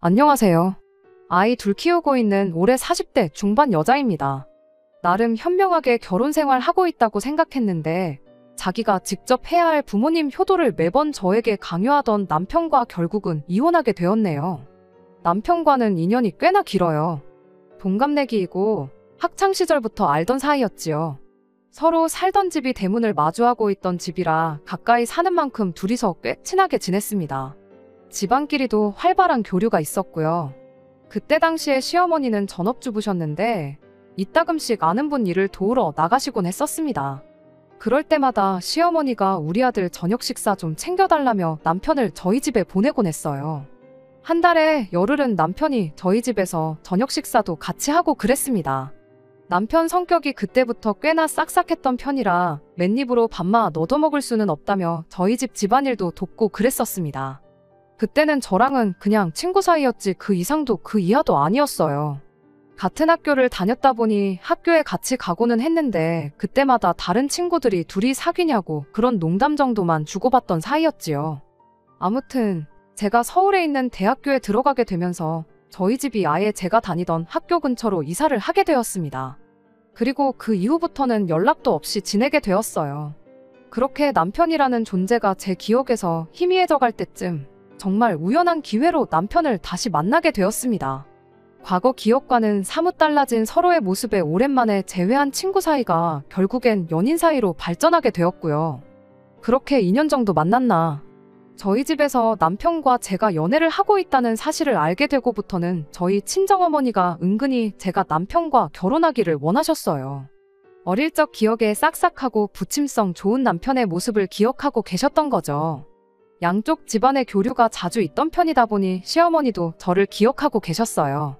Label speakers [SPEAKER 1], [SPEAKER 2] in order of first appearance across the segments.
[SPEAKER 1] 안녕하세요. 아이 둘 키우고 있는 올해 40대 중반 여자입니다. 나름 현명하게 결혼 생활 하고 있다고 생각했는데 자기가 직접 해야 할 부모님 효도를 매번 저에게 강요하던 남편과 결국은 이혼하게 되었네요. 남편과는 인연이 꽤나 길어요. 동갑내기이고 학창시절부터 알던 사이였지요. 서로 살던 집이 대문을 마주하고 있던 집이라 가까이 사는 만큼 둘이서 꽤 친하게 지냈습니다. 집안끼리도 활발한 교류가 있었고요. 그때 당시에 시어머니는 전업주부셨는데 이따금씩 아는 분 일을 도우러 나가시곤 했었습니다. 그럴 때마다 시어머니가 우리 아들 저녁 식사 좀 챙겨달라며 남편을 저희 집에 보내곤 했어요. 한 달에 열흘은 남편이 저희 집에서 저녁 식사도 같이 하고 그랬습니다. 남편 성격이 그때부터 꽤나 싹싹했던 편이라 맨입으로 밥만 얻어먹을 수는 없다며 저희 집 집안일도 돕고 그랬었습니다. 그때는 저랑은 그냥 친구 사이였지 그 이상도 그 이하도 아니었어요. 같은 학교를 다녔다 보니 학교에 같이 가고는 했는데 그때마다 다른 친구들이 둘이 사귀냐고 그런 농담 정도만 주고받던 사이였지요. 아무튼 제가 서울에 있는 대학교에 들어가게 되면서 저희 집이 아예 제가 다니던 학교 근처로 이사를 하게 되었습니다. 그리고 그 이후부터는 연락도 없이 지내게 되었어요. 그렇게 남편이라는 존재가 제 기억에서 희미해져 갈 때쯤 정말 우연한 기회로 남편을 다시 만나게 되었습니다. 과거 기억과는 사뭇 달라진 서로의 모습에 오랜만에 재회한 친구 사이가 결국엔 연인 사이로 발전하게 되었고요. 그렇게 2년 정도 만났나 저희 집에서 남편과 제가 연애를 하고 있다는 사실을 알게 되고부터는 저희 친정어머니가 은근히 제가 남편과 결혼하기를 원하셨어요. 어릴 적 기억에 싹싹하고 부침성 좋은 남편의 모습을 기억하고 계셨던 거죠. 양쪽 집안의 교류가 자주 있던 편이다 보니 시어머니도 저를 기억하고 계셨어요.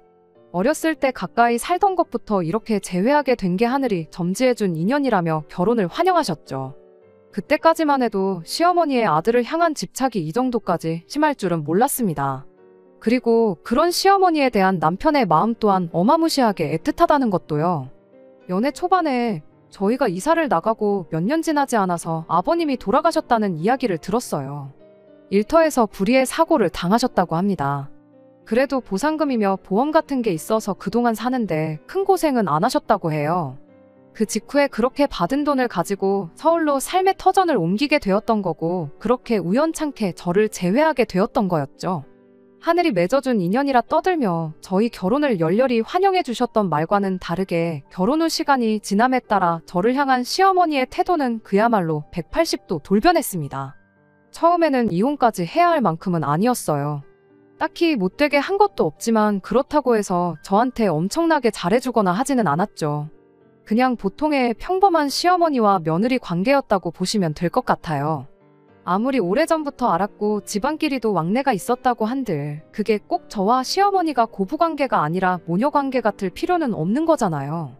[SPEAKER 1] 어렸을 때 가까이 살던 것부터 이렇게 재회하게 된 게 하늘이 점지해준 인연이라며 결혼을 환영하셨죠. 그때까지만 해도 시어머니의 아들을 향한 집착이 이 정도까지 심할 줄은 몰랐습니다. 그리고 그런 시어머니에 대한 남편의 마음 또한 어마무시하게 애틋하다는 것도요. 연애 초반에 저희가 이사를 나가고 몇 년 지나지 않아서 아버님이 돌아가셨다는 이야기를 들었어요. 일터에서 불의의 사고를 당하셨다고 합니다. 그래도 보상금이며 보험 같은 게 있어서 그동안 사는데 큰 고생은 안 하셨다고 해요. 그 직후에 그렇게 받은 돈을 가지고 서울로 삶의 터전을 옮기게 되었던 거고 그렇게 우연찮게 저를 재회하게 되었던 거였죠. 하늘이 맺어준 인연이라 떠들며 저희 결혼을 열렬히 환영해 주셨던 말과는 다르게 결혼 후 시간이 지남에 따라 저를 향한 시어머니의 태도는 그야말로 180도 돌변했습니다. 처음에는 이혼까지 해야 할 만큼은 아니었어요. 딱히 못되게 한 것도 없지만 그렇다고 해서 저한테 엄청나게 잘해주거나 하지는 않았죠. 그냥 보통의 평범한 시어머니와 며느리 관계였다고 보시면 될 것 같아요. 아무리 오래전부터 알았고 집안끼리도 왕래가 있었다고 한들 그게 꼭 저와 시어머니가 고부관계가 아니라 모녀관계 같을 필요는 없는 거잖아요.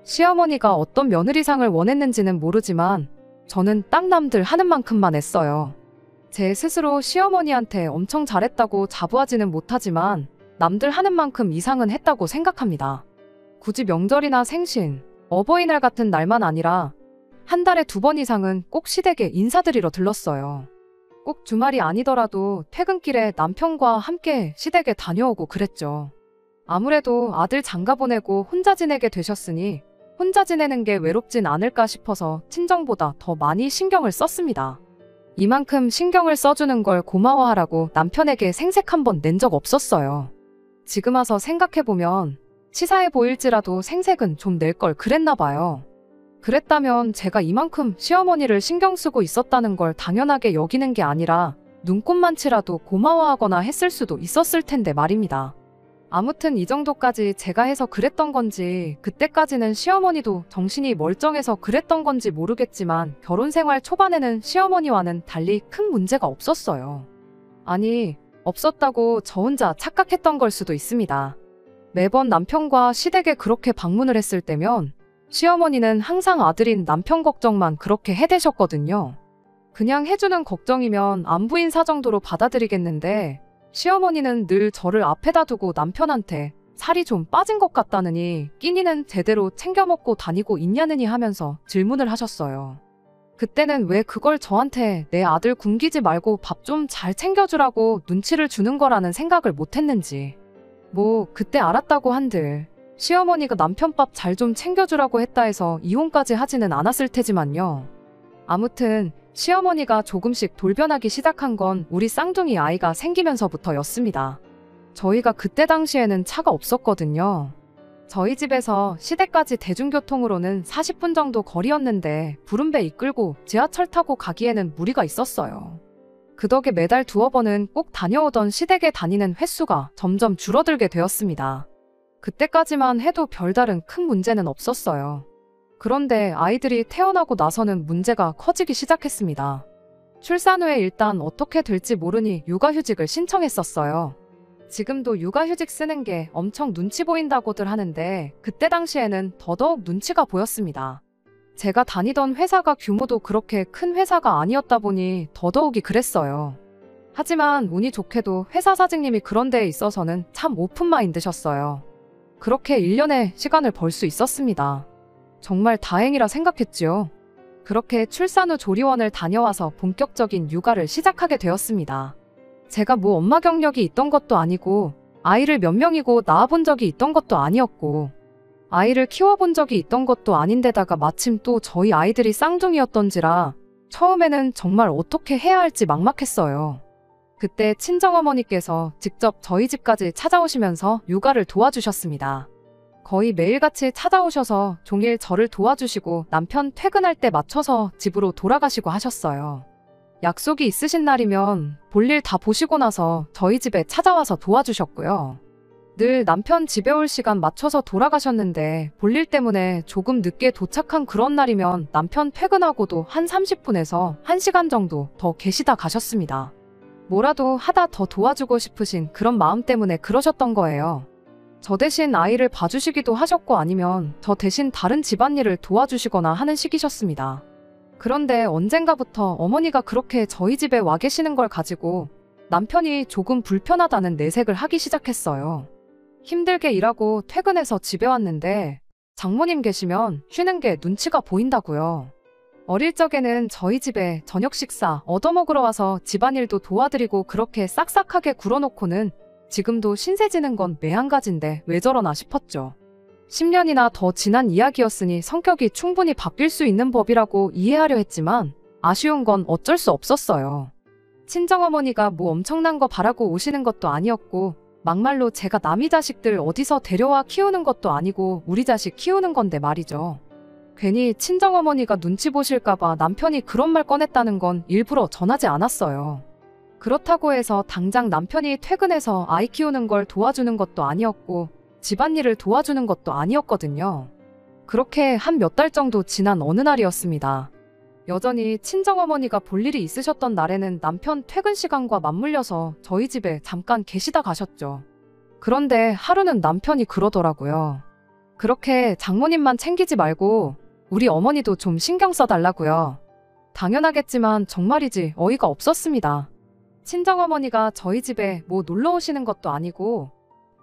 [SPEAKER 1] 시어머니가 어떤 며느리상을 원했는지는 모르지만 저는 딱 남들 하는 만큼만 했어요. 제 스스로 시어머니한테 엄청 잘했다고 자부하지는 못하지만 남들 하는 만큼 이상은 했다고 생각합니다. 굳이 명절이나 생신, 어버이날 같은 날만 아니라 한 달에 2번 이상은 꼭 시댁에 인사드리러 들렀어요. 꼭 주말이 아니더라도 퇴근길에 남편과 함께 시댁에 다녀오고 그랬죠. 아무래도 아들 장가 보내고 혼자 지내게 되셨으니 혼자 지내는 게 외롭진 않을까 싶어서 친정보다 더 많이 신경을 썼습니다. 이만큼 신경을 써주는 걸 고마워하라고 남편에게 생색 한 번 낸 적 없었어요. 지금 와서 생각해보면 치사해 보일지라도 생색은 좀 낼 걸 그랬나 봐요. 그랬다면 제가 이만큼 시어머니를 신경 쓰고 있었다는 걸 당연하게 여기는 게 아니라 눈꽃만치라도 고마워하거나 했을 수도 있었을 텐데 말입니다. 아무튼 이 정도까지 제가 해서 그랬던 건지 그때까지는 시어머니도 정신이 멀쩡해서 그랬던 건지 모르겠지만 결혼 생활 초반에는 시어머니와는 달리 큰 문제가 없었어요. 아니, 없었다고 저 혼자 착각했던 걸 수도 있습니다. 매번 남편과 시댁에 그렇게 방문을 했을 때면 시어머니는 항상 아들인 남편 걱정만 그렇게 해대셨거든요. 그냥 해주는 걱정이면 안부 인사 정도로 받아들이겠는데 시어머니는 늘 저를 앞에다 두고 남편한테 살이 좀 빠진 것 같다느니 끼니는 제대로 챙겨 먹고 다니고 있냐느니 하면서 질문을 하셨어요. 그때는 왜 그걸 저한테 내 아들 굶기지 말고 밥 좀 잘 챙겨주라고 눈치를 주는 거라는 생각을 못했는지. 뭐 그때 알았다고 한들 시어머니가 남편 밥 잘 좀 챙겨주라고 했다 해서 이혼까지 하지는 않았을 테지만요. 아무튼 시어머니가 조금씩 돌변하기 시작한 건 우리 쌍둥이 아이가 생기면서부터였습니다. 저희가 그때 당시에는 차가 없었거든요. 저희 집에서 시댁까지 대중교통으로는 40분 정도 거리였는데 부름배 이끌고 지하철 타고 가기에는 무리가 있었어요. 그 덕에 매달 두어 번은 꼭 다녀오던 시댁에 다니는 횟수가 점점 줄어들게 되었습니다. 그때까지만 해도 별다른 큰 문제는 없었어요. 그런데 아이들이 태어나고 나서는 문제가 커지기 시작했습니다. 출산 후에 일단 어떻게 될지 모르니 육아휴직을 신청했었어요. 지금도 육아휴직 쓰는 게 엄청 눈치 보인다고들 하는데 그때 당시에는 더더욱 눈치가 보였습니다. 제가 다니던 회사가 규모도 그렇게 큰 회사가 아니었다 보니 더더욱이 그랬어요. 하지만 운이 좋게도 회사 사장님이 그런 데에 있어서는 참 오픈마인드셨어요. 그렇게 1년의 시간을 벌 수 있었습니다. 정말 다행이라 생각했지요. 그렇게 출산 후 조리원을 다녀와서 본격적인 육아를 시작하게 되었습니다. 제가 뭐 엄마 경력이 있던 것도 아니고 아이를 몇 명이고 낳아본 적이 있던 것도 아니었고 아이를 키워본 적이 있던 것도 아닌데다가 마침 또 저희 아이들이 쌍둥이였던지라 처음에는 정말 어떻게 해야 할지 막막했어요. 그때 친정어머니께서 직접 저희 집까지 찾아오시면서 육아를 도와주셨습니다. 거의 매일같이 찾아오셔서 종일 저를 도와주시고 남편 퇴근할 때 맞춰서 집으로 돌아가시고 하셨어요. 약속이 있으신 날이면 볼일 다 보시고 나서 저희 집에 찾아와서 도와주셨고요. 늘 남편 집에 올 시간 맞춰서 돌아가셨는데 볼일 때문에 조금 늦게 도착한 그런 날이면 남편 퇴근하고도 한 30분에서 1시간 정도 더 계시다 가셨습니다. 뭐라도 하다 더 도와주고 싶으신 그런 마음 때문에 그러셨던 거예요. 저 대신 아이를 봐주시기도 하셨고 아니면 저 대신 다른 집안일을 도와주시거나 하는 식이셨습니다. 그런데 언젠가부터 어머니가 그렇게 저희 집에 와 계시는 걸 가지고 남편이 조금 불편하다는 내색을 하기 시작했어요. 힘들게 일하고 퇴근해서 집에 왔는데 장모님 계시면 쉬는 게 눈치가 보인다고요. 어릴 적에는 저희 집에 저녁 식사 얻어먹으러 와서 집안일도 도와드리고 그렇게 싹싹하게 굴어놓고는 지금도 신세 지는 건 매한가지인데 왜 저러나 싶었죠. 10년이나 더 지난 이야기였으니 성격이 충분히 바뀔 수 있는 법이라고 이해하려 했지만 아쉬운 건 어쩔 수 없었어요. 친정어머니가 뭐 엄청난 거 바라고 오시는 것도 아니었고 막말로 제가 남이 자식들 어디서 데려와 키우는 것도 아니고 우리 자식 키우는 건데 말이죠. 괜히 친정어머니가 눈치 보실까봐 남편이 그런 말 꺼냈다는 건 일부러 전하지 않았어요. 그렇다고 해서 당장 남편이 퇴근해서 아이 키우는 걸 도와주는 것도 아니었고 집안일을 도와주는 것도 아니었거든요. 그렇게 한 몇 달 정도 지난 어느 날이었습니다. 여전히 친정어머니가 볼 일이 있으셨던 날에는 남편 퇴근 시간과 맞물려서 저희 집에 잠깐 계시다 가셨죠. 그런데 하루는 남편이 그러더라고요. 그렇게 장모님만 챙기지 말고 우리 어머니도 좀 신경 써달라고요. 당연하겠지만 정말이지 어이가 없었습니다. 친정어머니가 저희 집에 뭐 놀러 오시는 것도 아니고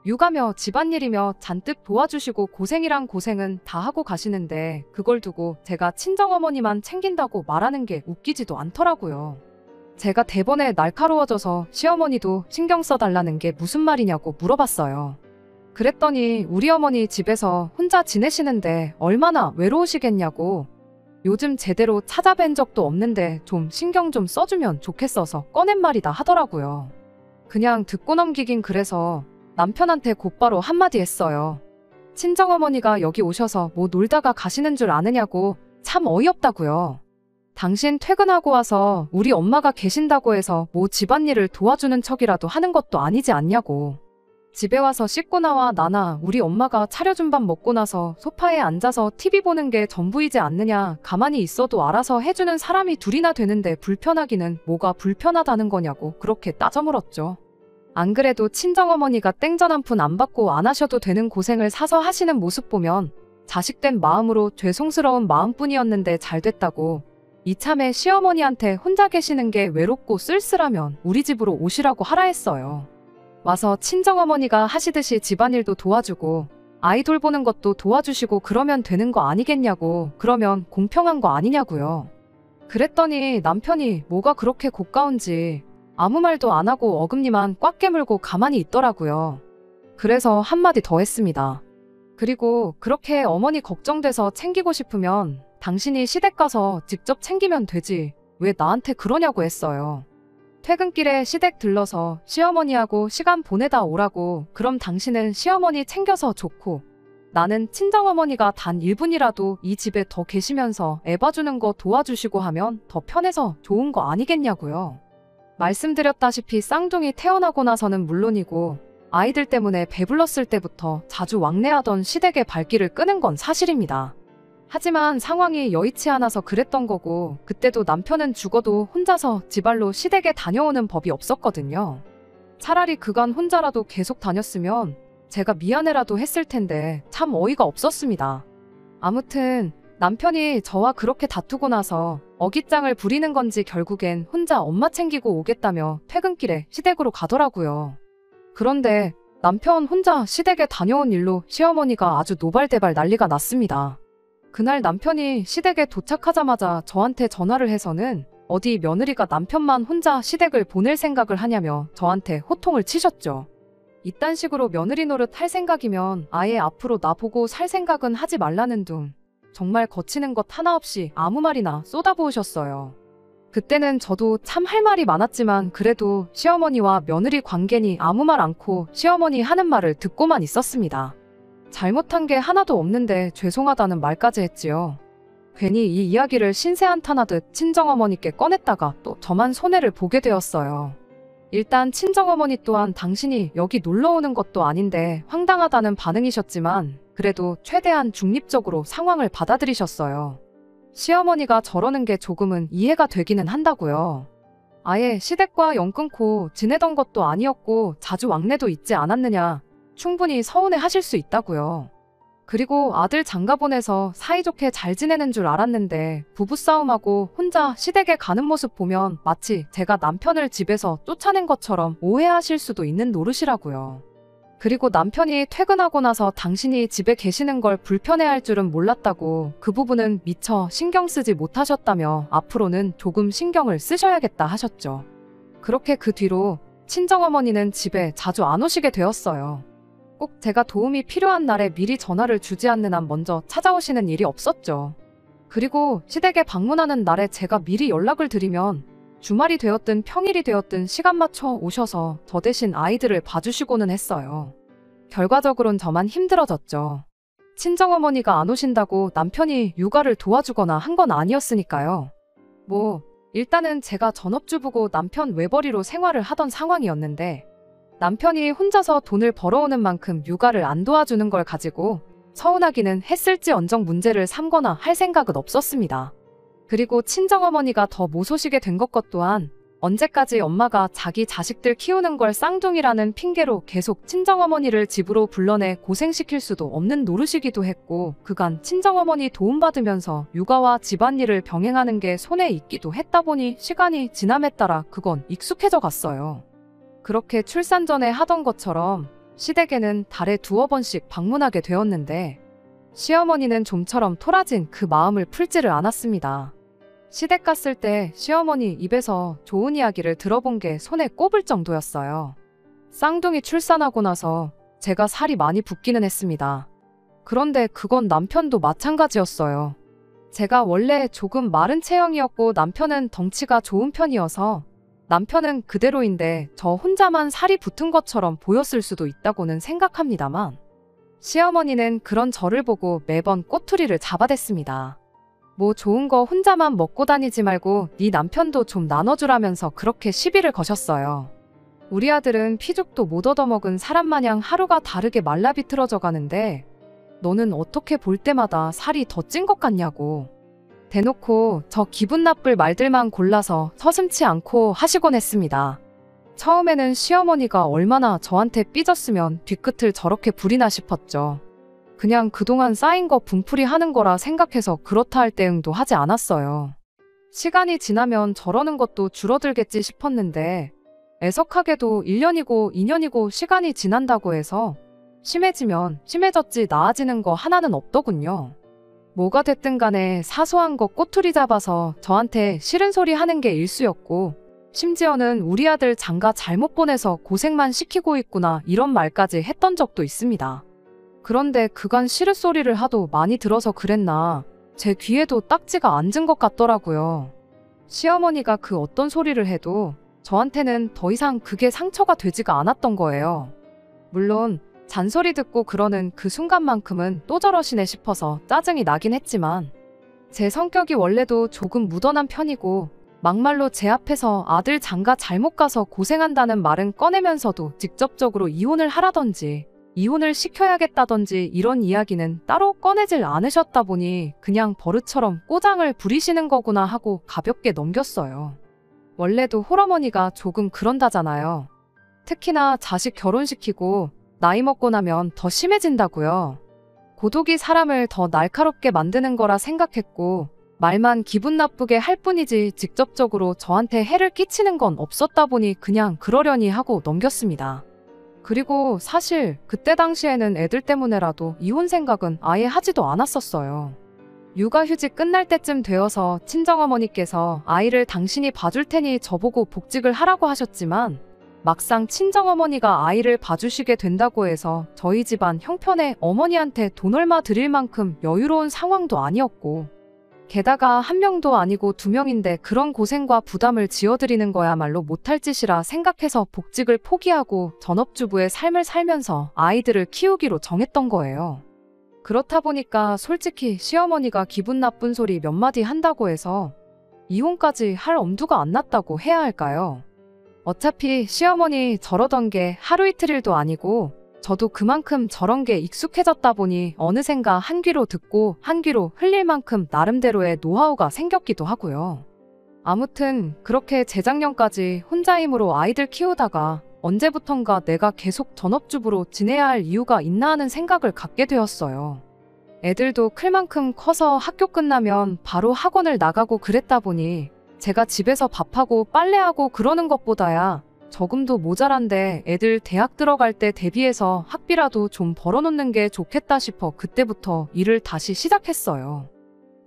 [SPEAKER 1] 육아며 집안일이며 잔뜩 도와주시고 고생이란 고생은 다 하고 가시는데 그걸 두고 제가 친정어머니만 챙긴다고 말하는 게 웃기지도 않더라고요. 제가 대번에 날카로워져서 시어머니도 신경 써달라는 게 무슨 말이냐고 물어봤어요. 그랬더니 우리 어머니 집에서 혼자 지내시는데 얼마나 외로우시겠냐고 요즘 제대로 찾아뵌 적도 없는데 좀 신경 좀 써주면 좋겠어서 꺼낸 말이다 하더라고요. 그냥 듣고 넘기긴 그래서 남편한테 곧바로 한마디 했어요. 친정어머니가 여기 오셔서 뭐 놀다가 가시는 줄 아느냐고 참 어이없다고요. 당신 퇴근하고 와서 우리 엄마가 계신다고 해서 뭐 집안일을 도와주는 척이라도 하는 것도 아니지 않냐고. 집에 와서 씻고 나와 나나 우리 엄마가 차려준 밥 먹고 나서 소파에 앉아서 TV 보는 게 전부이지 않느냐. 가만히 있어도 알아서 해주는 사람이 둘이나 되는데 불편하기는 뭐가 불편하다는 거냐고 그렇게 따져 물었죠. 안 그래도 친정어머니가 땡전 한 푼 안 받고 안 하셔도 되는 고생을 사서 하시는 모습 보면 자식된 마음으로 죄송스러운 마음뿐이었는데 잘 됐다고 이참에 시어머니한테 혼자 계시는 게 외롭고 쓸쓸하면 우리 집으로 오시라고 하라 했어요. 와서 친정어머니가 하시듯이 집안일도 도와주고 아이 돌보는 것도 도와주시고 그러면 되는 거 아니겠냐고. 그러면 공평한 거 아니냐고요. 그랬더니 남편이 뭐가 그렇게 고가운지 아무 말도 안 하고 어금니만 꽉 깨물고 가만히 있더라고요. 그래서 한마디 더 했습니다. 그리고 그렇게 어머니 걱정돼서 챙기고 싶으면 당신이 시댁 가서 직접 챙기면 되지. 왜 나한테 그러냐고 했어요. 퇴근길에 시댁 들러서 시어머니하고 시간 보내다 오라고. 그럼 당신은 시어머니 챙겨서 좋고 나는 친정어머니가 단 1분이라도 이 집에 더 계시면서 애 봐주는 거 도와주시고 하면 더 편해서 좋은 거 아니겠냐고요. 말씀드렸다시피 쌍둥이 태어나고 나서는 물론이고 아이들 때문에 배불렀을 때부터 자주 왕래하던 시댁의 발길을 끄는 건 사실입니다. 하지만 상황이 여의치 않아서 그랬던 거고 그때도 남편은 죽어도 혼자서 지발로 시댁에 다녀오는 법이 없었거든요. 차라리 그간 혼자라도 계속 다녔으면 제가 미안해라도 했을 텐데 참 어이가 없었습니다. 아무튼 남편이 저와 그렇게 다투고 나서 어깃장을 부리는 건지 결국엔 혼자 엄마 챙기고 오겠다며 퇴근길에 시댁으로 가더라고요. 그런데 남편 혼자 시댁에 다녀온 일로 시어머니가 아주 노발대발 난리가 났습니다. 그날 남편이 시댁에 도착하자마자 저한테 전화를 해서는 어디 며느리가 남편만 혼자 시댁을 보낼 생각을 하냐며 저한테 호통을 치셨죠. 이딴 식으로 며느리 노릇 할 생각이면 아예 앞으로 나보고 살 생각은 하지 말라는 둥. 정말 거치는 것 하나 없이 아무 말이나 쏟아부으셨어요. 그때는 저도 참 할 말이 많았지만 그래도 시어머니와 며느리 관계니 아무 말 않고 시어머니 하는 말을 듣고만 있었습니다. 잘못한 게 하나도 없는데 죄송하다는 말까지 했지요. 괜히 이 이야기를 신세한탄하듯 친정어머니께 꺼냈다가 또 저만 손해를 보게 되었어요. 일단 친정어머니 또한 당신이 여기 놀러오는 것도 아닌데 황당하다는 반응이셨지만 그래도 최대한 중립적으로 상황을 받아들이셨어요. 시어머니가 저러는 게 조금은 이해가 되기는 한다고요. 아예 시댁과 연 끊고 지내던 것도 아니었고 자주 왕래도 있지 않았느냐. 충분히 서운해 하실 수 있다고요. 그리고 아들 장가 보내서 사이좋게 잘 지내는 줄 알았는데 부부싸움하고 혼자 시댁에 가는 모습 보면 마치 제가 남편을 집에서 쫓아낸 것처럼 오해하실 수도 있는 노릇이라고요. 그리고 남편이 퇴근하고 나서 당신이 집에 계시는 걸 불편해할 줄은 몰랐다고 그 부분은 미처 신경 쓰지 못하셨다며 앞으로는 조금 신경을 쓰셔야겠다 하셨죠. 그렇게 그 뒤로 친정어머니는 집에 자주 안 오시게 되었어요. 꼭 제가 도움이 필요한 날에 미리 전화를 주지 않는 한 먼저 찾아오시는 일이 없었죠. 그리고 시댁에 방문하는 날에 제가 미리 연락을 드리면 주말이 되었든 평일이 되었든 시간 맞춰 오셔서 저 대신 아이들을 봐주시고는 했어요. 결과적으론 저만 힘들어졌죠. 친정어머니가 안 오신다고 남편이 육아를 도와주거나 한 건 아니었으니까요. 일단은 제가 전업주부고 남편 외벌이로 생활을 하던 상황이었는데 남편이 혼자서 돈을 벌어오는 만큼 육아를 안 도와주는 걸 가지고 서운하기는 했을지언정 문제를 삼거나 할 생각은 없었습니다. 그리고 친정어머니가 더 모소시게 된 것 또한 언제까지 엄마가 자기 자식들 키우는 걸 쌍둥이라는 핑계로 계속 친정어머니를 집으로 불러내 고생시킬 수도 없는 노릇이기도 했고 그간 친정어머니 도움받으면서 육아와 집안일을 병행하는 게 손에 익기도 했다 보니 시간이 지남에 따라 그건 익숙해져 갔어요. 그렇게 출산 전에 하던 것처럼 시댁에는 달에 2-3번씩 방문하게 되었는데 시어머니는 좀처럼 토라진 그 마음을 풀지를 않았습니다. 시댁 갔을 때 시어머니 입에서 좋은 이야기를 들어본 게 손에 꼽을 정도였어요. 쌍둥이 출산하고 나서 제가 살이 많이 붓기는 했습니다. 그런데 그건 남편도 마찬가지였어요. 제가 원래 조금 마른 체형이었고 남편은 덩치가 좋은 편이어서 남편은 그대로인데 저 혼자만 살이 붙은 것처럼 보였을 수도 있다고는 생각합니다만 시어머니는 그런 저를 보고 매번 꼬투리를 잡아댔습니다. 좋은 거 혼자만 먹고 다니지 말고 네 남편도 좀 나눠주라면서 그렇게 시비를 거셨어요. 우리 아들은 피죽도 못 얻어먹은 사람 마냥 하루가 다르게 말라 비틀어져 가는데 너는 어떻게 볼 때마다 살이 더 찐 것 같냐고. 대놓고 저 기분 나쁠 말들만 골라서 서슴지 않고 하시곤 했습니다. 처음에는 시어머니가 얼마나 저한테 삐졌으면 뒤끝을 저렇게 부리나 싶었죠. 그냥 그동안 쌓인 거 분풀이 하는 거라 생각해서 그렇다 할 대응도 하지 않았어요. 시간이 지나면 저러는 것도 줄어들겠지 싶었는데 애석하게도 1년이고 2년이고 시간이 지난다고 해서 심해지면 심해졌지 나아지는 거 하나는 없더군요. 뭐가 됐든 간에 사소한 거 꼬투리 잡아서 저한테 싫은 소리 하는 게 일쑤였고, 심지어는 우리 아들 장가 잘못 보내서 고생만 시키고 있구나 이런 말까지 했던 적도 있습니다. 그런데 그간 싫은 소리를 하도 많이 들어서 그랬나 제 귀에도 딱지가 앉은 것 같더라고요. 시어머니가 그 어떤 소리를 해도 저한테는 더 이상 그게 상처가 되지가 않았던 거예요. 물론 잔소리 듣고 그러는 그 순간만큼은 또 저러시네 싶어서 짜증이 나긴 했지만, 제 성격이 원래도 조금 무던한 편이고 막말로 제 앞에서 아들 장가 잘못 가서 고생한다는 말은 꺼내면서도 직접적으로 이혼을 하라던지 이혼을 시켜야겠다던지 이런 이야기는 따로 꺼내질 않으셨다 보니 그냥 버릇처럼 꼬장을 부리시는 거구나 하고 가볍게 넘겼어요. 원래도 홀어머니가 조금 그런다잖아요. 특히나 자식 결혼시키고 나이 먹고 나면 더 심해진다고요. 고독이 사람을 더 날카롭게 만드는 거라 생각했고, 말만 기분 나쁘게 할 뿐이지 직접적으로 저한테 해를 끼치는 건 없었다 보니 그냥 그러려니 하고 넘겼습니다. 그리고 사실 그때 당시에는 애들 때문에라도 이혼 생각은 아예 하지도 않았었어요. 육아휴직 끝날 때쯤 되어서 친정어머니께서 아이를 당신이 봐줄 테니 저보고 복직을 하라고 하셨지만, 막상 친정어머니가 아이를 봐주시게 된다고 해서 저희 집안 형편에 어머니한테 돈 얼마 드릴 만큼 여유로운 상황도 아니었고, 게다가 한 명도 아니고 두 명인데 그런 고생과 부담을 지어드리는 거야말로 못할 짓이라 생각해서 복직을 포기하고 전업주부의 삶을 살면서 아이들을 키우기로 정했던 거예요. 그렇다 보니까 솔직히 시어머니가 기분 나쁜 소리 몇 마디 한다고 해서 이혼까지 할 엄두가 안 났다고 해야 할까요? 어차피 시어머니 저러던 게 하루 이틀일도 아니고 저도 그만큼 저런 게 익숙해졌다 보니 어느샌가 한 귀로 듣고 한 귀로 흘릴 만큼 나름대로의 노하우가 생겼기도 하고요. 아무튼 그렇게 재작년까지 혼자 힘으로 아이들 키우다가 언제부턴가 내가 계속 전업주부로 지내야 할 이유가 있나 하는 생각을 갖게 되었어요. 애들도 클 만큼 커서 학교 끝나면 바로 학원을 나가고 그랬다 보니 제가 집에서 밥하고 빨래하고 그러는 것보다야 저금도 모자란데 애들 대학 들어갈 때 대비해서 학비라도 좀 벌어놓는 게 좋겠다 싶어 그때부터 일을 다시 시작했어요.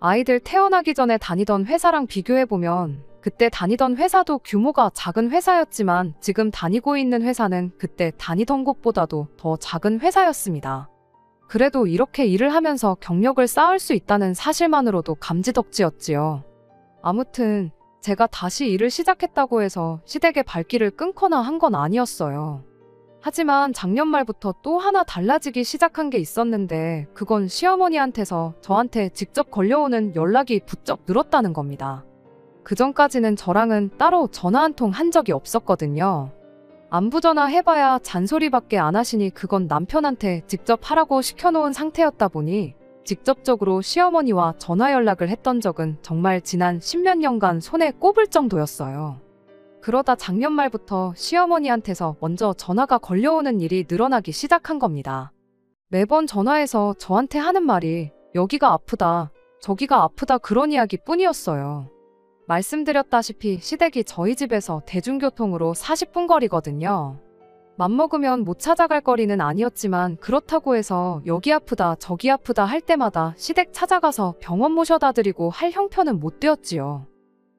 [SPEAKER 1] 아이들 태어나기 전에 다니던 회사랑 비교해보면 그때 다니던 회사도 규모가 작은 회사였지만 지금 다니고 있는 회사는 그때 다니던 곳보다도 더 작은 회사였습니다. 그래도 이렇게 일을 하면서 경력을 쌓을 수 있다는 사실만으로도 감지덕지였지요. 아무튼 제가 다시 일을 시작했다고 해서 시댁의 발길을 끊거나 한 건 아니었어요. 하지만 작년 말부터 또 하나 달라지기 시작한 게 있었는데, 그건 시어머니한테서 저한테 직접 걸려오는 연락이 부쩍 늘었다는 겁니다. 그전까지는 저랑은 따로 전화 한 통 한 적이 없었거든요. 안부 전화 해봐야 잔소리밖에 안 하시니 그건 남편한테 직접 하라고 시켜놓은 상태였다 보니 직접적으로 시어머니와 전화 연락을 했던 적은 정말 지난 10몇 년간 손에 꼽을 정도였어요. 그러다 작년 말부터 시어머니한테서 먼저 전화가 걸려오는 일이 늘어나기 시작한 겁니다. 매번 전화해서 저한테 하는 말이 여기가 아프다, 저기가 아프다 그런 이야기 뿐이었어요. 말씀드렸다시피 시댁이 저희 집에서 대중교통으로 40분 거리거든요. 맘먹으면 못 찾아갈 거리는 아니었지만 그렇다고 해서 여기 아프다 저기 아프다 할 때마다 시댁 찾아가서 병원 모셔다 드리고 할 형편은 못 되었지요.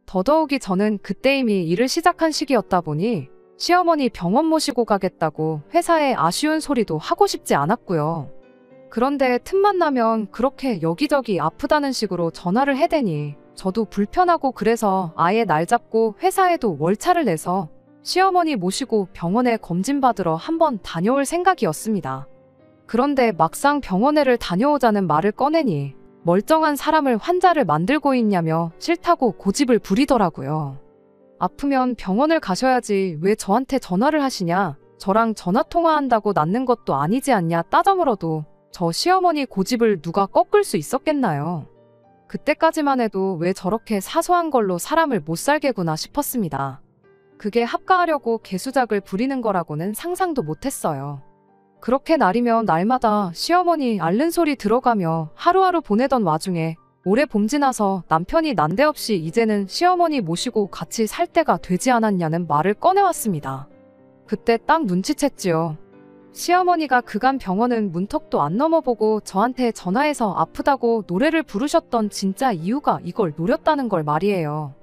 [SPEAKER 1] 더더욱이 저는 그때 이미 일을 시작한 시기였다 보니 시어머니 병원 모시고 가겠다고 회사에 아쉬운 소리도 하고 싶지 않았고요. 그런데 틈만 나면 그렇게 여기저기 아프다는 식으로 전화를 해대니 저도 불편하고 그래서 아예 날 잡고 회사에도 월차를 내서 시어머니 모시고 병원에 검진받으러 한번 다녀올 생각이었습니다. 그런데 막상 병원에를 다녀오자는 말을 꺼내니 멀쩡한 사람을 환자를 만들고 있냐며 싫다고 고집을 부리더라고요. 아프면 병원을 가셔야지 왜 저한테 전화를 하시냐, 저랑 전화통화한다고 낫는 것도 아니지 않냐 따져 물어도 저 시어머니 고집을 누가 꺾을 수 있었겠나요? 그때까지만 해도 왜 저렇게 사소한 걸로 사람을 못 살게 구나 싶었습니다. 그게 합가하려고 개수작을 부리는 거라고는 상상도 못했어요. 그렇게 날이면 날마다 시어머니 앓는 소리 들어가며 하루하루 보내던 와중에 올해 봄 지나서 남편이 난데없이 이제는 시어머니 모시고 같이 살 때가 되지 않았냐는 말을 꺼내왔습니다. 그때 딱 눈치챘지요. 시어머니가 그간 병원은 문턱도 안 넘어보고 저한테 전화해서 아프다고 노래를 부르셨던 진짜 이유가 이걸 노렸다는 걸 말이에요.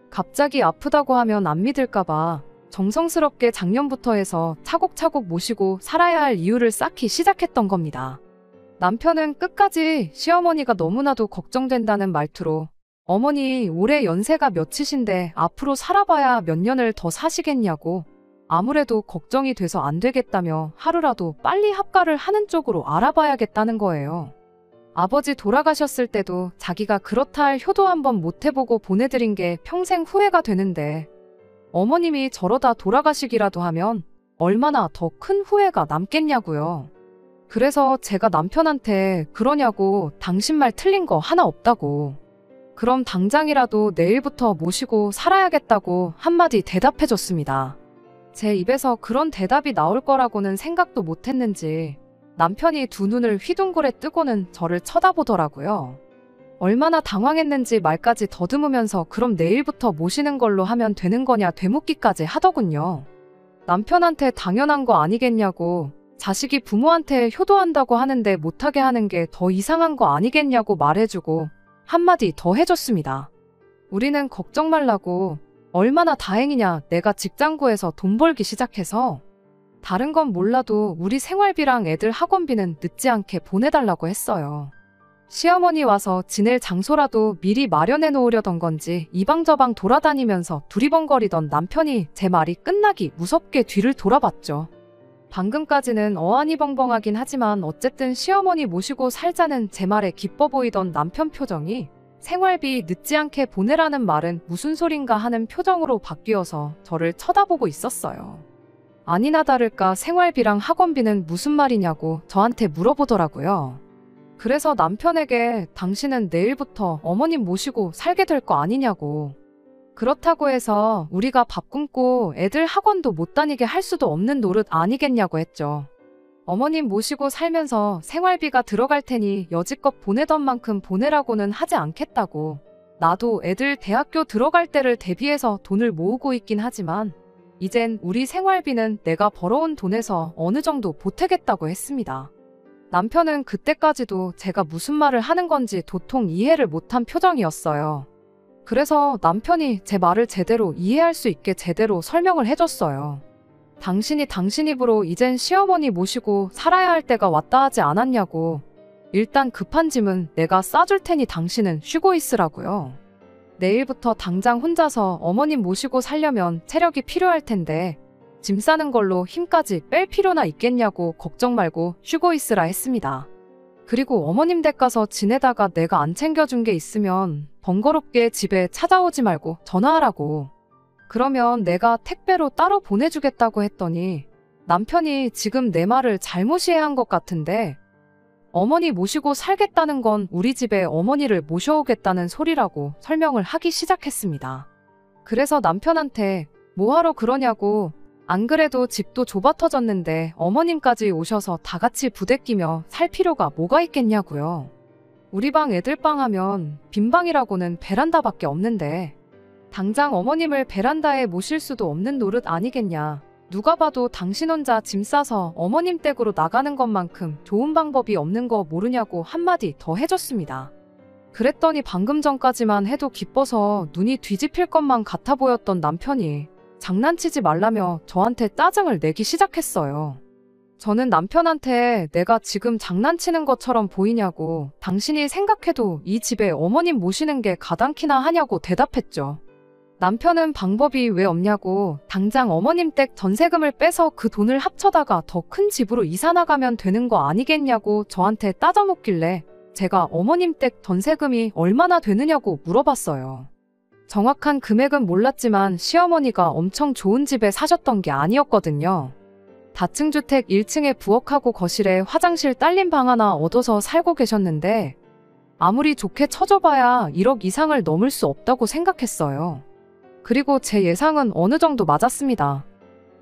[SPEAKER 1] 갑자기 아프다고 하면 안 믿을까봐 정성스럽게 작년부터 해서 차곡차곡 모시고 살아야 할 이유를 쌓기 시작했던 겁니다. 남편은 끝까지 시어머니가 너무나도 걱정된다는 말투로 어머니 올해 연세가 몇이신데 앞으로 살아봐야 몇 년을 더 사시겠냐고 아무래도 걱정이 돼서 안 되겠다며 하루라도 빨리 합가를 하는 쪽으로 알아봐야겠다는 거예요. 아버지 돌아가셨을 때도 자기가 그렇다 할 효도 한번 못 해보고 보내드린 게 평생 후회가 되는데 어머님이 저러다 돌아가시기라도 하면 얼마나 더 큰 후회가 남겠냐고요. 그래서 제가 남편한테 그러냐고 당신 말 틀린 거 하나 없다고. 그럼 당장이라도 내일부터 모시고 살아야겠다고 한마디 대답해줬습니다. 제 입에서 그런 대답이 나올 거라고는 생각도 못했는지 남편이 두 눈을 휘둥그레 뜨고는 저를 쳐다보더라고요. 얼마나 당황했는지 말까지 더듬으면서 그럼 내일부터 모시는 걸로 하면 되는 거냐 되묻기까지 하더군요. 남편한테 당연한 거 아니겠냐고, 자식이 부모한테 효도한다고 하는데 못하게 하는 게 더 이상한 거 아니겠냐고 말해주고 한마디 더 해줬습니다. 우리는 걱정 말라고, 얼마나 다행이냐, 내가 직장 구해서 돈 벌기 시작해서. 다른 건 몰라도 우리 생활비랑 애들 학원비는 늦지 않게 보내달라고 했어요. 시어머니 와서 지낼 장소라도 미리 마련해 놓으려던 건지 이방저방 돌아다니면서 두리번거리던 남편이 제 말이 끝나기 무섭게 뒤를 돌아봤죠. 방금까지는 어안이 벙벙하긴 하지만 어쨌든 시어머니 모시고 살자는 제 말에 기뻐 보이던 남편 표정이 생활비 늦지 않게 보내라는 말은 무슨 소린가 하는 표정으로 바뀌어서 저를 쳐다보고 있었어요. 아니나 다를까 생활비랑 학원비는 무슨 말이냐고 저한테 물어보더라고요. 그래서 남편에게 당신은 내일부터 어머님 모시고 살게 될 거 아니냐고. 그렇다고 해서 우리가 밥 굶고 애들 학원도 못 다니게 할 수도 없는 노릇 아니겠냐고 했죠. 어머님 모시고 살면서 생활비가 들어갈 테니 여지껏 보내던 만큼 보내라고는 하지 않겠다고. 나도 애들 대학교 들어갈 때를 대비해서 돈을 모으고 있긴 하지만 이젠 우리 생활비는 내가 벌어온 돈에서 어느 정도 보태겠다고 했습니다. 남편은 그때까지도 제가 무슨 말을 하는 건지 도통 이해를 못한 표정이었어요. 그래서 남편이 제 말을 제대로 이해할 수 있게 제대로 설명을 해줬어요. 당신이 당신 입으로 이젠 시어머니 모시고 살아야 할 때가 왔다 하지 않았냐고. 일단 급한 짐은 내가 싸줄 테니 당신은 쉬고 있으라고요. 내일부터 당장 혼자서 어머님 모시고 살려면 체력이 필요할 텐데 짐 싸는 걸로 힘까지 뺄 필요나 있겠냐고 걱정 말고 쉬고 있으라 했습니다. 그리고 어머님 댁 가서 지내다가 내가 안 챙겨준 게 있으면 번거롭게 집에 찾아오지 말고 전화하라고. 그러면 내가 택배로 따로 보내주겠다고 했더니 남편이 지금 내 말을 잘못 이해한 것 같은데 어머니 모시고 살겠다는 건 우리 집에 어머니를 모셔오겠다는 소리라고 설명을 하기 시작했습니다. 그래서 남편한테 뭐하러 그러냐고, 안 그래도 집도 좁아 터졌는데 어머님까지 오셔서 다 같이 부대끼며 살 필요가 뭐가 있겠냐고요. 우리 방 애들 방 하면 빈 방이라고는 베란다밖에 없는데 당장 어머님을 베란다에 모실 수도 없는 노릇 아니겠냐. 누가 봐도 당신 혼자 짐 싸서 어머님 댁으로 나가는 것만큼 좋은 방법이 없는 거 모르냐고 한마디 더 해줬습니다. 그랬더니 방금 전까지만 해도 기뻐서 눈이 뒤집힐 것만 같아 보였던 남편이 장난치지 말라며 저한테 짜증을 내기 시작했어요. 저는 남편한테 내가 지금 장난치는 것처럼 보이냐고, 당신이 생각해도 이 집에 어머님 모시는 게 가당키나 하냐고 대답했죠. 남편은 방법이 왜 없냐고, 당장 어머님 댁 전세금을 빼서 그 돈을 합쳐다가 더 큰 집으로 이사 나가면 되는 거 아니겠냐고 저한테 따져묻길래 제가 어머님 댁 전세금이 얼마나 되느냐고 물어봤어요. 정확한 금액은 몰랐지만 시어머니가 엄청 좋은 집에 사셨던 게 아니었거든요. 다층주택 1층에 부엌하고 거실에 화장실 딸린 방 하나 얻어서 살고 계셨는데 아무리 좋게 쳐줘봐야 1억 이상을 넘을 수 없다고 생각했어요. 그리고 제 예상은 어느 정도 맞았습니다.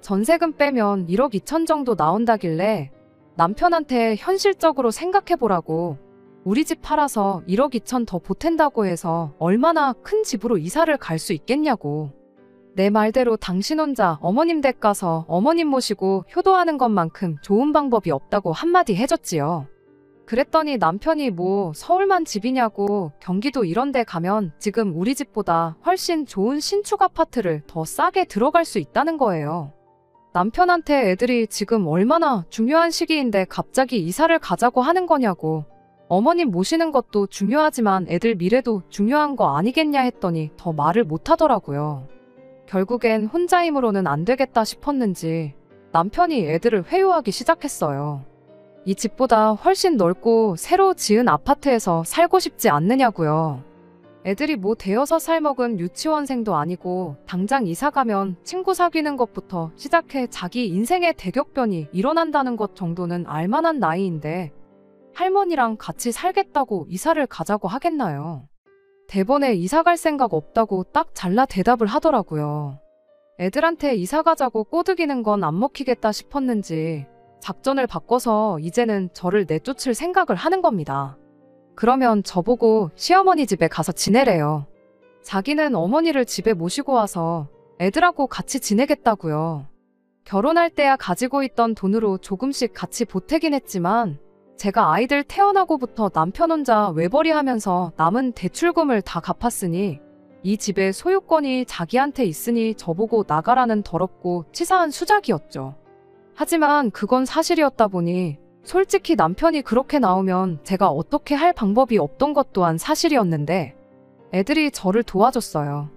[SPEAKER 1] 전세금 빼면 1억 2천 정도 나온다길래 남편한테 현실적으로 생각해보라고, 우리 집 팔아서 1억 2천 더 보탠다고 해서 얼마나 큰 집으로 이사를 갈 수 있겠냐고. 내 말대로 당신 혼자 어머님 댁 가서 어머님 모시고 효도하는 것만큼 좋은 방법이 없다고 한마디 해줬지요. 그랬더니 남편이 뭐 서울만 집이냐고, 경기도 이런 데 가면 지금 우리 집보다 훨씬 좋은 신축 아파트를 더 싸게 들어갈 수 있다는 거예요. 남편한테 애들이 지금 얼마나 중요한 시기인데 갑자기 이사를 가자고 하는 거냐고, 어머님 모시는 것도 중요하지만 애들 미래도 중요한 거 아니겠냐 했더니 더 말을 못 하더라고요. 결국엔 혼자 힘으로는 안 되겠다 싶었는지 남편이 애들을 회유하기 시작했어요. 이 집보다 훨씬 넓고 새로 지은 아파트에서 살고 싶지 않느냐고요. 애들이 뭐 대여섯 살 먹은 유치원생도 아니고 당장 이사 가면 친구 사귀는 것부터 시작해 자기 인생의 대격변이 일어난다는 것 정도는 알만한 나이인데 할머니랑 같이 살겠다고 이사를 가자고 하겠나요? 대번에 이사 갈 생각 없다고 딱 잘라 대답을 하더라고요. 애들한테 이사 가자고 꼬드기는 건 안 먹히겠다 싶었는지 작전을 바꿔서 이제는 저를 내쫓을 생각을 하는 겁니다. 그러면 저보고 시어머니 집에 가서 지내래요. 자기는 어머니를 집에 모시고 와서 애들하고 같이 지내겠다고요. 결혼할 때야 가지고 있던 돈으로 조금씩 같이 보태긴 했지만 제가 아이들 태어나고부터 남편 혼자 외벌이 하면서 남은 대출금을 다 갚았으니 이 집의 소유권이 자기한테 있으니 저보고 나가라는 더럽고 치사한 수작이었죠. 하지만 그건 사실이었다 보니 솔직히 남편이 그렇게 나오면 제가 어떻게 할 방법이 없던 것 또한 사실이었는데 애들이 저를 도와줬어요.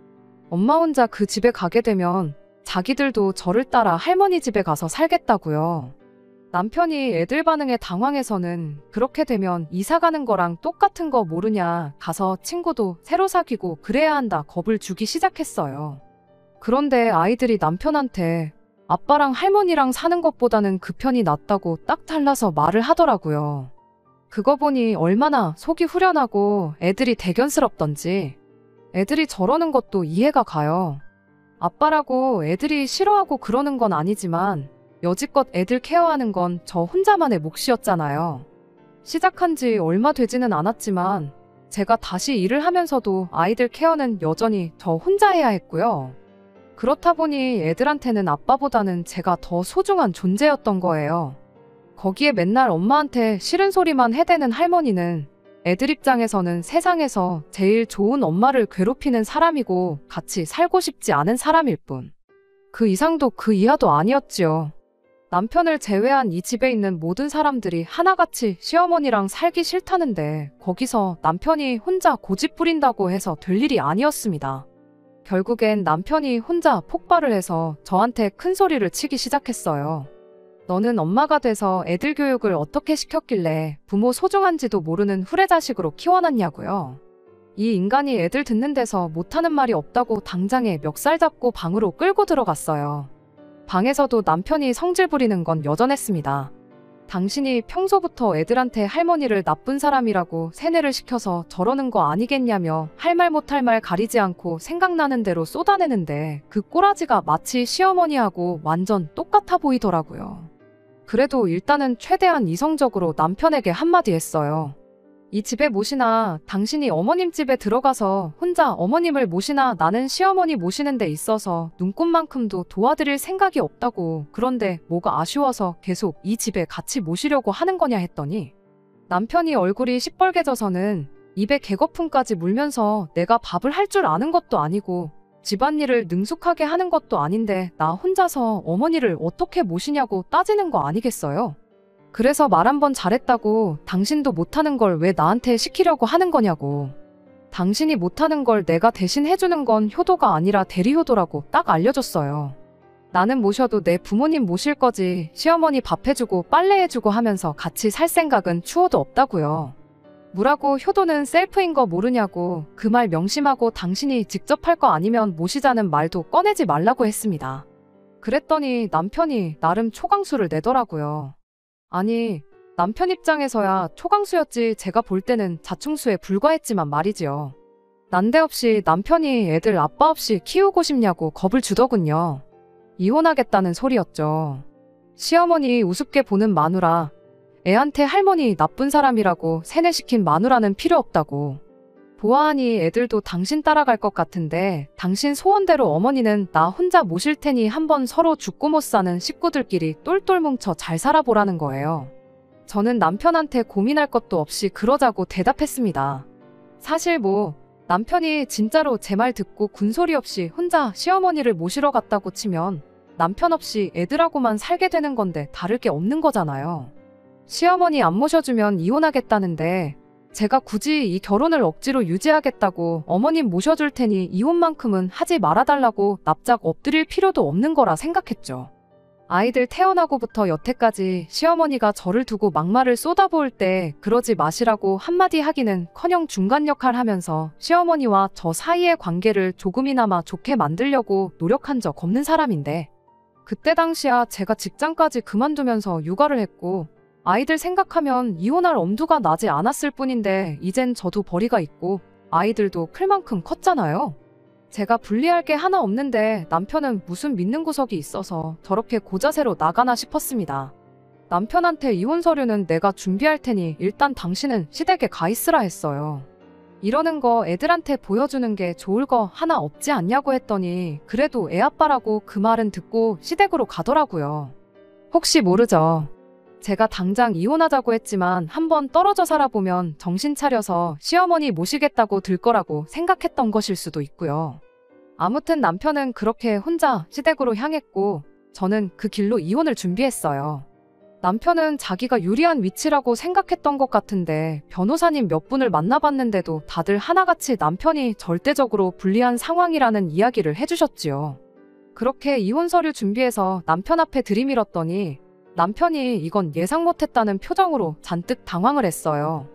[SPEAKER 1] 엄마 혼자 그 집에 가게 되면 자기들도 저를 따라 할머니 집에 가서 살겠다고요. 남편이 애들 반응에 당황해서는 그렇게 되면 이사 가는 거랑 똑같은 거 모르냐, 가서 친구도 새로 사귀고 그래야 한다 겁을 주기 시작했어요. 그런데 아이들이 남편한테 아빠랑 할머니랑 사는 것보다는 그 편이 낫다고 딱 잘라서 말을 하더라고요. 그거 보니 얼마나 속이 후련하고 애들이 대견스럽던지. 애들이 저러는 것도 이해가 가요. 아빠라고 애들이 싫어하고 그러는 건 아니지만 여지껏 애들 케어하는 건 저 혼자만의 몫이었잖아요. 시작한 지 얼마 되지는 않았지만 제가 다시 일을 하면서도 아이들 케어는 여전히 저 혼자 해야 했고요. 그렇다 보니 애들한테는 아빠보다는 제가 더 소중한 존재였던 거예요. 거기에 맨날 엄마한테 싫은 소리만 해대는 할머니는 애들 입장에서는 세상에서 제일 좋은 엄마를 괴롭히는 사람이고 같이 살고 싶지 않은 사람일 뿐. 그 이상도 그 이하도 아니었지요. 남편을 제외한 이 집에 있는 모든 사람들이 하나같이 시어머니랑 살기 싫다는데 거기서 남편이 혼자 고집 부린다고 해서 될 일이 아니었습니다. 결국엔 남편이 혼자 폭발을 해서 저한테 큰 소리를 치기 시작했어요. 너는 엄마가 돼서 애들 교육을 어떻게 시켰길래 부모 소중한지도 모르는 후레자식으로 키워놨냐고요. 이 인간이 애들 듣는 데서 못하는 말이 없다고 당장에 멱살 잡고 방으로 끌고 들어갔어요. 방에서도 남편이 성질 부리는 건 여전했습니다. 당신이 평소부터 애들한테 할머니를 나쁜 사람이라고 세뇌를 시켜서 저러는 거 아니겠냐며 할 말 못할 말 가리지 않고 생각나는 대로 쏟아내는데 그 꼬라지가 마치 시어머니하고 완전 똑같아 보이더라고요. 그래도 일단은 최대한 이성적으로 남편에게 한마디 했어요. 이 집에 모시나 당신이 어머님 집에 들어가서 혼자 어머님을 모시나 나는 시어머니 모시는 데 있어서 눈꼽만큼도 도와드릴 생각이 없다고, 그런데 뭐가 아쉬워서 계속 이 집에 같이 모시려고 하는 거냐 했더니 남편이 얼굴이 시뻘개져서는 입에 개거품까지 물면서 내가 밥을 할 줄 아는 것도 아니고 집안일을 능숙하게 하는 것도 아닌데 나 혼자서 어머니를 어떻게 모시냐고 따지는 거 아니겠어요? 그래서 말 한 번 잘했다고 당신도 못하는 걸 왜 나한테 시키려고 하는 거냐고. 당신이 못하는 걸 내가 대신 해주는 건 효도가 아니라 대리효도라고 딱 알려줬어요. 나는 모셔도 내 부모님 모실 거지 시어머니 밥 해주고 빨래 해주고 하면서 같이 살 생각은 추호도 없다고요. 뭐라고 효도는 셀프인 거 모르냐고 그 말 명심하고 당신이 직접 할 거 아니면 모시자는 말도 꺼내지 말라고 했습니다. 그랬더니 남편이 나름 초강수를 내더라고요. 아니, 남편 입장에서야 초강수였지 제가 볼 때는 자충수에 불과했지만 말이지요. 난데없이 남편이 애들 아빠 없이 키우고 싶냐고 겁을 주더군요. 이혼하겠다는 소리였죠. 시어머니 우습게 보는 마누라, 애한테 할머니 나쁜 사람이라고 세뇌시킨 마누라는 필요 없다고. 보아하니 애들도 당신 따라갈 것 같은데 당신 소원대로 어머니는 나 혼자 모실 테니 한번 서로 죽고 못 사는 식구들끼리 똘똘 뭉쳐 잘 살아보라는 거예요. 저는 남편한테 고민할 것도 없이 그러자고 대답했습니다. 사실 남편이 진짜로 제 말 듣고 군소리 없이 혼자 시어머니를 모시러 갔다고 치면 남편 없이 애들하고만 살게 되는 건데 다를 게 없는 거잖아요. 시어머니 안 모셔주면 이혼하겠다는데 제가 굳이 이 결혼을 억지로 유지하겠다고 어머님 모셔줄 테니 이혼만큼은 하지 말아달라고 납작 엎드릴 필요도 없는 거라 생각했죠. 아이들 태어나고부터 여태까지 시어머니가 저를 두고 막말을 쏟아부을 때 그러지 마시라고 한마디 하기는커녕 중간 역할 하면서 시어머니와 저 사이의 관계를 조금이나마 좋게 만들려고 노력한 적 없는 사람인데 그때 당시야 제가 직장까지 그만두면서 육아를 했고 아이들 생각하면 이혼할 엄두가 나지 않았을 뿐인데 이젠 저도 벌이가 있고 아이들도 클 만큼 컸잖아요. 제가 불리할 게 하나 없는데 남편은 무슨 믿는 구석이 있어서 저렇게 고자세로 나가나 싶었습니다. 남편한테 이혼 서류는 내가 준비할 테니 일단 당신은 시댁에 가 있으라 했어요. 이러는 거 애들한테 보여주는 게 좋을 거 하나 없지 않냐고 했더니 그래도 애 아빠라고 그 말은 듣고 시댁으로 가더라고요. 혹시 모르죠. 제가 당장 이혼하자고 했지만 한번 떨어져 살아보면 정신 차려서 시어머니 모시겠다고 들 거라고 생각했던 것일 수도 있고요. 아무튼 남편은 그렇게 혼자 시댁으로 향했고 저는 그 길로 이혼을 준비했어요. 남편은 자기가 유리한 위치라고 생각했던 것 같은데 변호사님 몇 분을 만나봤는데도 다들 하나같이 남편이 절대적으로 불리한 상황이라는 이야기를 해주셨지요. 그렇게 이혼 서류 준비해서 남편 앞에 들이밀었더니 남편이 이건 예상 못했다는 표정으로 잔뜩 당황을 했어요.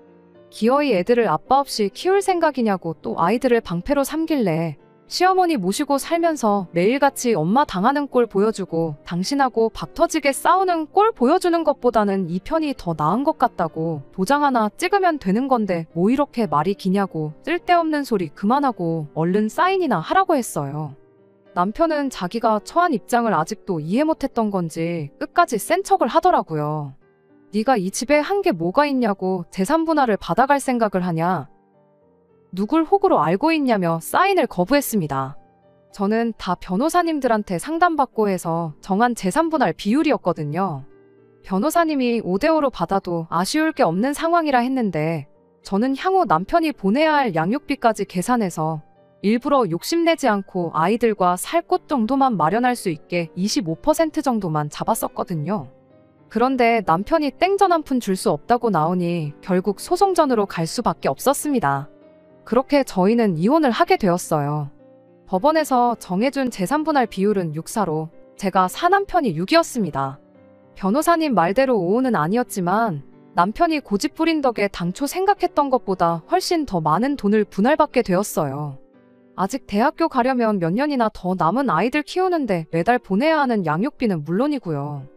[SPEAKER 1] 기어이 애들을 아빠 없이 키울 생각이냐고 또 아이들을 방패로 삼길래 시어머니 모시고 살면서 매일같이 엄마 당하는 꼴 보여주고 당신하고 박 터지게 싸우는 꼴 보여주는 것보다는 이 편이 더 나은 것 같다고 도장 하나 찍으면 되는 건데 뭐 이렇게 말이 기냐고 쓸데없는 소리 그만하고 얼른 사인이나 하라고 했어요. 남편은 자기가 처한 입장을 아직도 이해 못했던 건지 끝까지 센 척을 하더라고요. 네가 이 집에 한 게 뭐가 있냐고 재산 분할을 받아갈 생각을 하냐. 누굴 호구로 알고 있냐며 사인을 거부했습니다. 저는 다 변호사님들한테 상담받고 해서 정한 재산 분할 비율이었거든요. 변호사님이 5대5로 받아도 아쉬울 게 없는 상황이라 했는데 저는 향후 남편이 보내야 할 양육비까지 계산해서 일부러 욕심내지 않고 아이들과 살 곳 정도만 마련할 수 있게 25% 정도만 잡았었거든요. 그런데 남편이 땡전 한 푼 줄 수 없다고 나오니 결국 소송전으로 갈 수밖에 없었습니다. 그렇게 저희는 이혼을 하게 되었어요. 법원에서 정해준 재산분할 비율은 6:4로 제가 4남편이 6이었습니다. 변호사님 말대로 5는 아니었지만 남편이 고집 부린 덕에 당초 생각했던 것보다 훨씬 더 많은 돈을 분할받게 되었어요. 아직 대학교 가려면 몇 년이나 더 남은 아이들 키우는데 매달 보내야 하는 양육비는 물론이고요.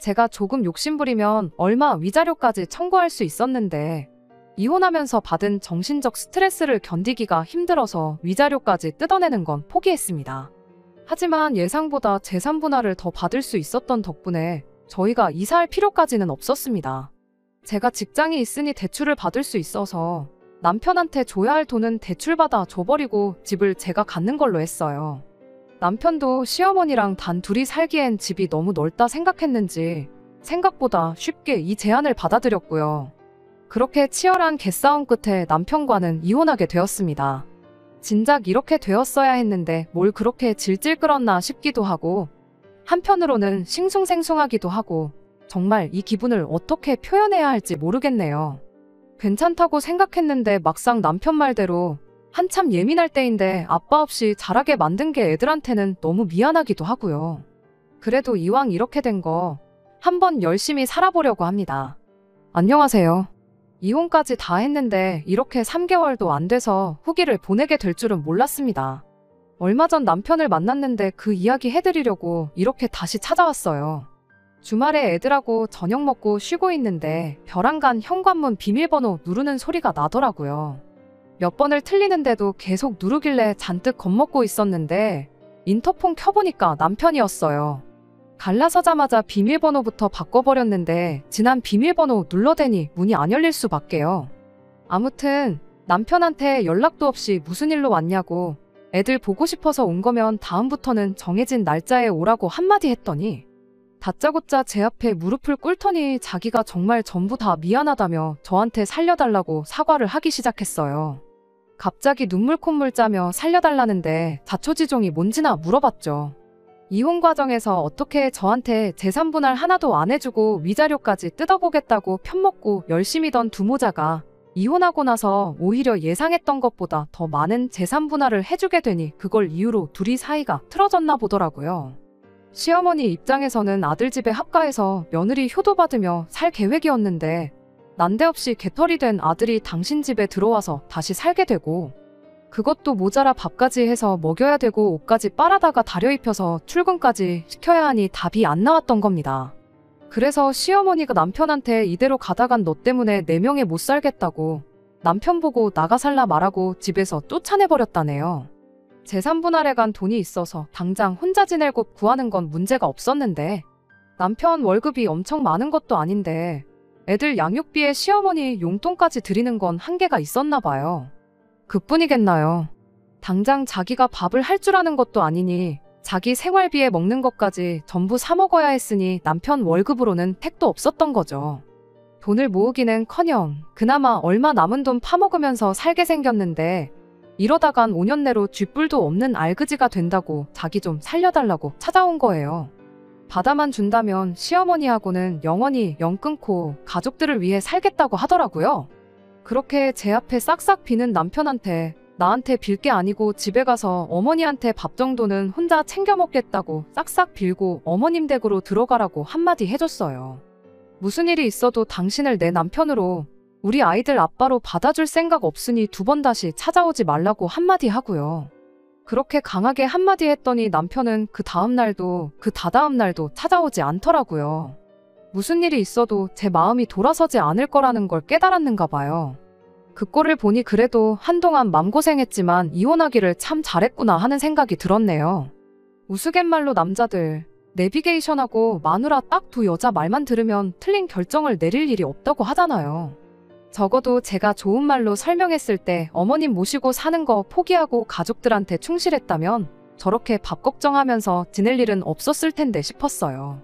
[SPEAKER 1] 제가 조금 욕심부리면 얼마 위자료까지 청구할 수 있었는데 이혼하면서 받은 정신적 스트레스를 견디기가 힘들어서 위자료까지 뜯어내는 건 포기했습니다. 하지만 예상보다 재산 분할을 더 받을 수 있었던 덕분에 저희가 이사할 필요까지는 없었습니다. 제가 직장이 있으니 대출을 받을 수 있어서 남편한테 줘야 할 돈은 대출받아 줘버리고 집을 제가 갖는 걸로 했어요. 남편도 시어머니랑 단 둘이 살기엔 집이 너무 넓다 생각했는지 생각보다 쉽게 이 제안을 받아들였고요. 그렇게 치열한 개싸움 끝에 남편과는 이혼하게 되었습니다. 진작 이렇게 되었어야 했는데 뭘 그렇게 질질 끌었나 싶기도 하고 한편으로는 싱숭생숭하기도 하고 정말 이 기분을 어떻게 표현해야 할지 모르겠네요. 괜찮다고 생각했는데 막상 남편 말대로 한참 예민할 때인데 아빠 없이 자라게 만든 게 애들한테는 너무 미안하기도 하고요. 그래도 이왕 이렇게 된 거 한번 열심히 살아보려고 합니다. 안녕하세요. 이혼까지 다 했는데 이렇게 3개월도 안 돼서 후기를 보내게 될 줄은 몰랐습니다. 얼마 전 남편을 만났는데 그 이야기 해드리려고 이렇게 다시 찾아왔어요. 주말에 애들하고 저녁 먹고 쉬고 있는데 벼랑간 현관문 비밀번호 누르는 소리가 나더라고요. 몇 번을 틀리는데도 계속 누르길래 잔뜩 겁먹고 있었는데 인터폰 켜보니까 남편이었어요. 갈라서자마자 비밀번호부터 바꿔버렸는데 지난 비밀번호 눌러대니 문이 안 열릴 수밖에요. 아무튼 남편한테 연락도 없이 무슨 일로 왔냐고 애들 보고 싶어서 온 거면 다음부터는 정해진 날짜에 오라고 한마디 했더니 다짜고짜 제 앞에 무릎을 꿇더니 자기가 정말 전부 다 미안하다며 저한테 살려달라고 사과를 하기 시작했어요. 갑자기 눈물 콧물 짜며 살려달라는데 자초지종이 뭔지나 물어봤죠. 이혼 과정에서 어떻게 저한테 재산 분할 하나도 안 해주고 위자료까지 뜯어보겠다고 편먹고 열심히던 두모자가 이혼하고 나서 오히려 예상했던 것보다 더 많은 재산 분할을 해주게 되니 그걸 이유로 둘이 사이가 틀어졌나 보더라고요. 시어머니 입장에서는 아들 집에 합가해서 며느리 효도받으며 살 계획이었는데 난데없이 개털이 된 아들이 당신 집에 들어와서 다시 살게 되고 그것도 모자라 밥까지 해서 먹여야 되고 옷까지 빨아다가 다려입혀서 출근까지 시켜야 하니 답이 안 나왔던 겁니다. 그래서 시어머니가 남편한테 이대로 가다간 너 때문에 내 명예 못 살겠다고 남편 보고 나가 살라 말하고 집에서 쫓아내버렸다네요. 재산 분할에 간 돈이 있어서 당장 혼자 지낼 곳 구하는 건 문제가 없었는데 남편 월급이 엄청 많은 것도 아닌데 애들 양육비에 시어머니 용돈까지 드리는 건 한계가 있었나 봐요. 그뿐이겠나요. 당장 자기가 밥을 할 줄 아는 것도 아니니 자기 생활비에 먹는 것까지 전부 사 먹어야 했으니 남편 월급으로는 택도 없었던 거죠. 돈을 모으기는커녕 그나마 얼마 남은 돈 파먹으면서 살게 생겼는데 이러다간 5년 내로 쥐뿔도 없는 알그지가 된다고 자기 좀 살려달라고 찾아온 거예요. 받아만 준다면 시어머니하고는 영원히 연 끊고 가족들을 위해 살겠다고 하더라고요. 그렇게 제 앞에 싹싹 비는 남편한테 나한테 빌 게 아니고 집에 가서 어머니한테 밥 정도는 혼자 챙겨 먹겠다고 싹싹 빌고 어머님 댁으로 들어가라고 한마디 해줬어요. 무슨 일이 있어도 당신을 내 남편으로 우리 아이들 아빠로 받아줄 생각 없으니 두 번 다시 찾아오지 말라고 한마디 하고요. 그렇게 강하게 한마디 했더니 남편은 그 다음 날도 그 다다음 날도 찾아오지 않더라고요. 무슨 일이 있어도 제 마음이 돌아서지 않을 거라는 걸 깨달았는가 봐요. 그 꼴을 보니 그래도 한동안 맘고생했지만 이혼하기를 참 잘했구나 하는 생각이 들었네요. 우스갯말로 남자들 내비게이션하고 마누라 딱 두 여자 말만 들으면 틀린 결정을 내릴 일이 없다고 하잖아요. 적어도 제가 좋은 말로 설명했을 때 어머님 모시고 사는 거 포기하고 가족들한테 충실했다면 저렇게 밥 걱정하면서 지낼 일은 없었을 텐데 싶었어요.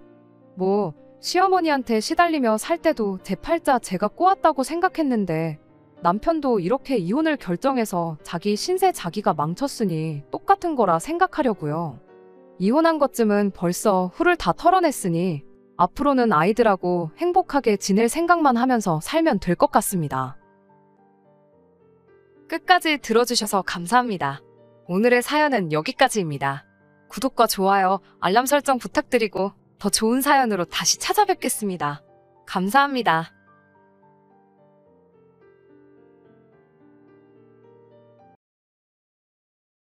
[SPEAKER 1] 시어머니한테 시달리며 살 때도 제 팔자 제가 꼬았다고 생각했는데 남편도 이렇게 이혼을 결정해서 자기 신세 자기가 망쳤으니 똑같은 거라 생각하려고요. 이혼한 것쯤은 벌써 후를 다 털어냈으니 앞으로는 아이들하고 행복하게 지낼 생각만 하면서 살면 될 것 같습니다. 끝까지 들어주셔서 감사합니다. 오늘의 사연은 여기까지입니다. 구독과 좋아요, 알람 설정 부탁드리고 더 좋은 사연으로 다시 찾아뵙겠습니다. 감사합니다.